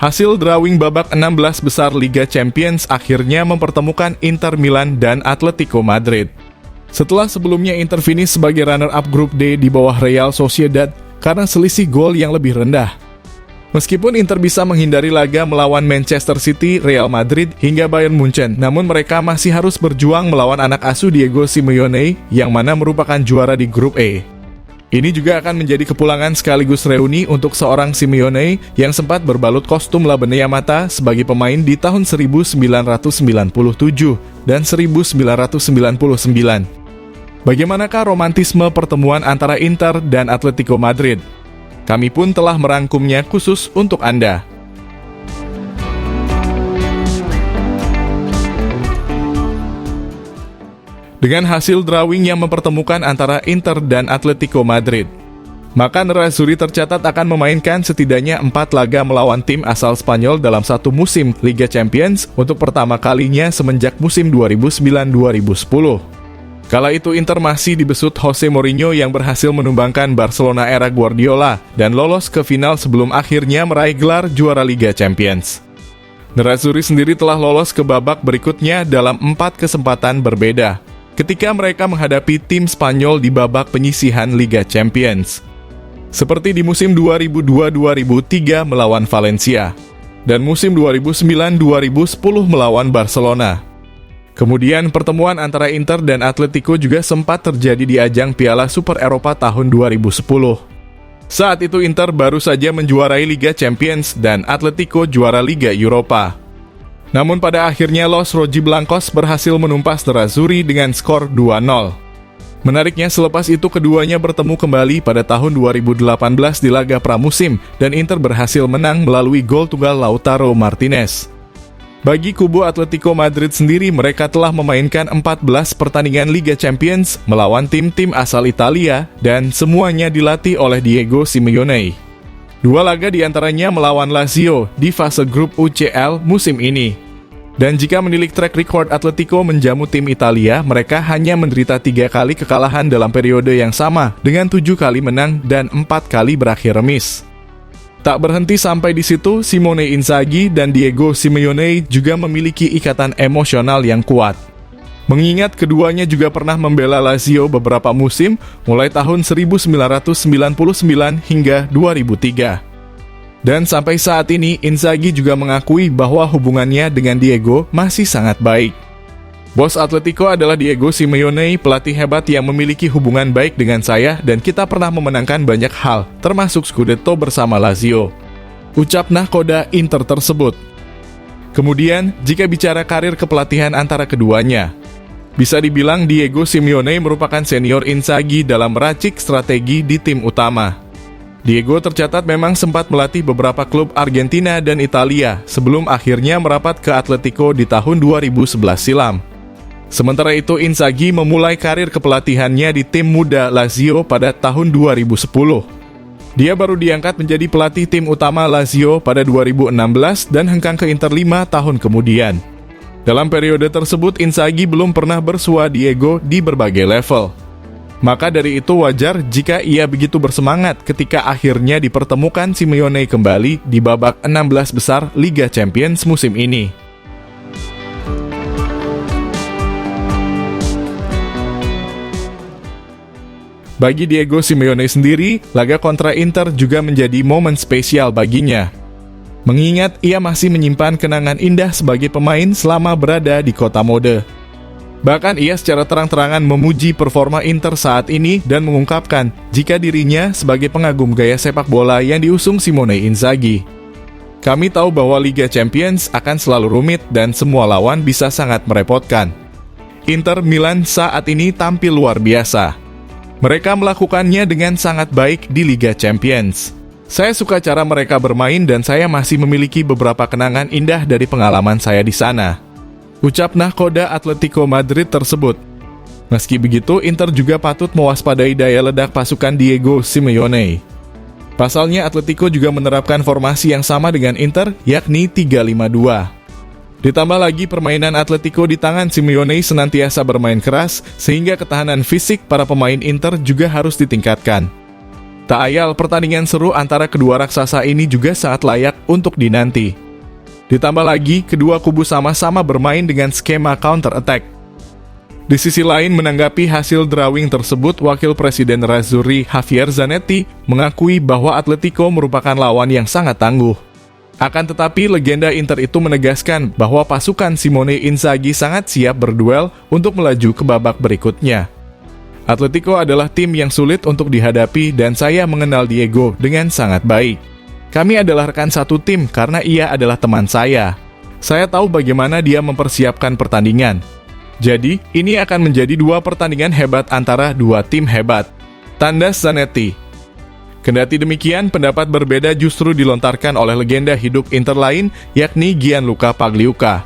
Hasil drawing babak 16 besar Liga Champions akhirnya mempertemukan Inter Milan dan Atletico Madrid. Setelah sebelumnya Inter finish sebagai runner-up grup D di bawah Real Sociedad karena selisih gol yang lebih rendah. Meskipun Inter bisa menghindari laga melawan Manchester City, Real Madrid, hingga Bayern Munchen, namun mereka masih harus berjuang melawan anak asuh Diego Simeone yang mana merupakan juara di grup E. Ini juga akan menjadi kepulangan sekaligus reuni untuk seorang Simeone yang sempat berbalut kostum Labene Yamata sebagai pemain di tahun 1997 dan 1999. Bagaimanakah romantisme pertemuan antara Inter dan Atletico Madrid? Kami pun telah merangkumnya khusus untuk Anda. Dengan hasil drawing yang mempertemukan antara Inter dan Atletico Madrid, maka Nerazzurri tercatat akan memainkan setidaknya 4 laga melawan tim asal Spanyol dalam satu musim Liga Champions untuk pertama kalinya semenjak musim 2009-2010. Kala itu Inter masih dibesut Jose Mourinho yang berhasil menumbangkan Barcelona era Guardiola dan lolos ke final sebelum akhirnya meraih gelar juara Liga Champions. Nerazzurri sendiri telah lolos ke babak berikutnya dalam 4 kesempatan berbeda, ketika mereka menghadapi tim Spanyol di babak penyisihan Liga Champions. Seperti di musim 2002-2003 melawan Valencia, dan musim 2009-2010 melawan Barcelona. Kemudian pertemuan antara Inter dan Atletico juga sempat terjadi di ajang Piala Super Eropa tahun 2010. Saat itu Inter baru saja menjuarai Liga Champions dan Atletico juara Liga Eropa. Namun pada akhirnya Los Rojiblancos berhasil menumpas Nerazzurri dengan skor 2-0. Menariknya selepas itu keduanya bertemu kembali pada tahun 2018 di laga pramusim dan Inter berhasil menang melalui gol tunggal Lautaro Martinez. Bagi kubu Atletico Madrid sendiri, mereka telah memainkan 14 pertandingan Liga Champions melawan tim-tim asal Italia dan semuanya dilatih oleh Diego Simeone. 2 laga diantaranya melawan Lazio di fase grup UCL musim ini. Dan jika menilik track record Atletico menjamu tim Italia, mereka hanya menderita 3 kali kekalahan dalam periode yang sama dengan 7 kali menang dan 4 kali berakhir remis. Tak berhenti sampai di situ, Simone Inzaghi dan Diego Simeone juga memiliki ikatan emosional yang kuat. Mengingat keduanya juga pernah membela Lazio beberapa musim, mulai tahun 1999 hingga 2003. Dan sampai saat ini, Inzaghi juga mengakui bahwa hubungannya dengan Diego masih sangat baik. Bos Atletico adalah Diego Simeone, pelatih hebat yang memiliki hubungan baik dengan saya dan kita pernah memenangkan banyak hal, termasuk Scudetto bersama Lazio. Ucap nahkoda Inter tersebut. Kemudian, jika bicara karir kepelatihan antara keduanya, bisa dibilang Diego Simeone merupakan senior Inzaghi dalam meracik strategi di tim utama. Diego tercatat memang sempat melatih beberapa klub Argentina dan Italia sebelum akhirnya merapat ke Atletico di tahun 2011 silam. Sementara itu, Inzaghi memulai karir kepelatihannya di tim muda Lazio pada tahun 2010. Dia baru diangkat menjadi pelatih tim utama Lazio pada 2016 dan hengkang ke Inter 5 tahun kemudian. Dalam periode tersebut, Inzaghi belum pernah bersua Diego di berbagai level. Maka dari itu wajar jika ia begitu bersemangat ketika akhirnya dipertemukan Simeone kembali di babak 16 besar Liga Champions musim ini. Bagi Diego Simeone sendiri, laga kontra Inter juga menjadi momen spesial baginya. Mengingat ia masih menyimpan kenangan indah sebagai pemain selama berada di kota mode. Bahkan ia secara terang-terangan memuji performa Inter saat ini dan mengungkapkan jika dirinya sebagai pengagum gaya sepak bola yang diusung Simone Inzaghi. Kami tahu bahwa Liga Champions akan selalu rumit dan semua lawan bisa sangat merepotkan. Inter Milan saat ini tampil luar biasa. Mereka melakukannya dengan sangat baik di Liga Champions. Saya suka cara mereka bermain dan saya masih memiliki beberapa kenangan indah dari pengalaman saya di sana. Ucap nahkoda Atletico Madrid tersebut. Meski begitu, Inter juga patut mewaspadai daya ledak pasukan Diego Simeone. Pasalnya, Atletico juga menerapkan formasi yang sama dengan Inter, yakni 3-5-2. Ditambah lagi permainan Atletico di tangan Simeone senantiasa bermain keras, sehingga ketahanan fisik para pemain Inter juga harus ditingkatkan. Tak ayal pertandingan seru antara kedua raksasa ini juga sangat layak untuk dinanti. Ditambah lagi, kedua kubu sama-sama bermain dengan skema counter-attack. Di sisi lain, menanggapi hasil drawing tersebut, Wakil Presiden Nerazzurri Javier Zanetti mengakui bahwa Atletico merupakan lawan yang sangat tangguh. Akan tetapi, legenda Inter itu menegaskan bahwa pasukan Simone Inzaghi sangat siap berduel untuk melaju ke babak berikutnya. Atletico adalah tim yang sulit untuk dihadapi dan saya mengenal Diego dengan sangat baik. Kami adalah rekan satu tim karena ia adalah teman saya. Saya tahu bagaimana dia mempersiapkan pertandingan. Jadi, ini akan menjadi dua pertandingan hebat antara dua tim hebat, tandas Zanetti. Kendati demikian, pendapat berbeda justru dilontarkan oleh legenda hidup Inter lain, yakni Gianluca Pagliuca.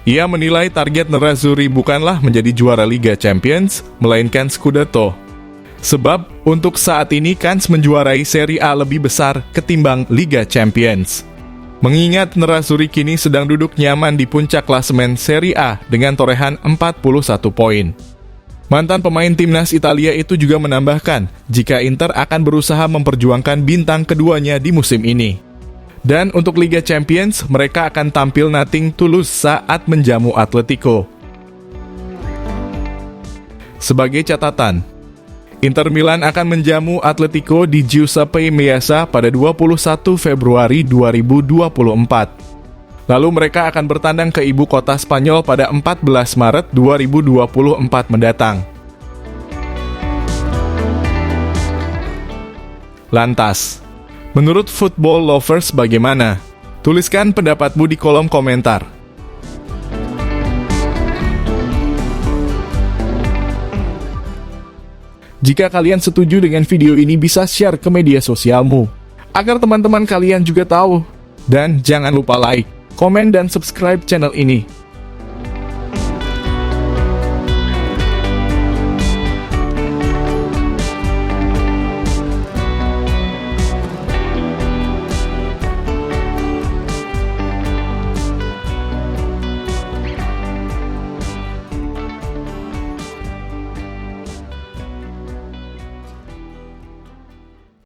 Ia menilai target Nerazzurri bukanlah menjadi juara Liga Champions, melainkan Scudetto. Sebab, untuk saat ini kans menjuarai Serie A lebih besar ketimbang Liga Champions. Mengingat Nerazzurri kini sedang duduk nyaman di puncak klasemen Serie A dengan torehan 41 poin. Mantan pemain timnas Italia itu juga menambahkan jika Inter akan berusaha memperjuangkan bintang keduanya di musim ini. Dan untuk Liga Champions, mereka akan tampil nothing tulus saat menjamu Atletico. Sebagai catatan, Inter Milan akan menjamu Atletico di Giuseppe Meazza pada 21 Februari 2024. Lalu mereka akan bertandang ke ibu kota Spanyol pada 14 Maret 2024 mendatang. Lantas, menurut Football Lovers bagaimana? Tuliskan pendapatmu di kolom komentar. Jika kalian setuju dengan video ini, bisa share ke media sosialmu, agar teman-teman kalian juga tahu. Dan jangan lupa like, komen, dan subscribe channel ini.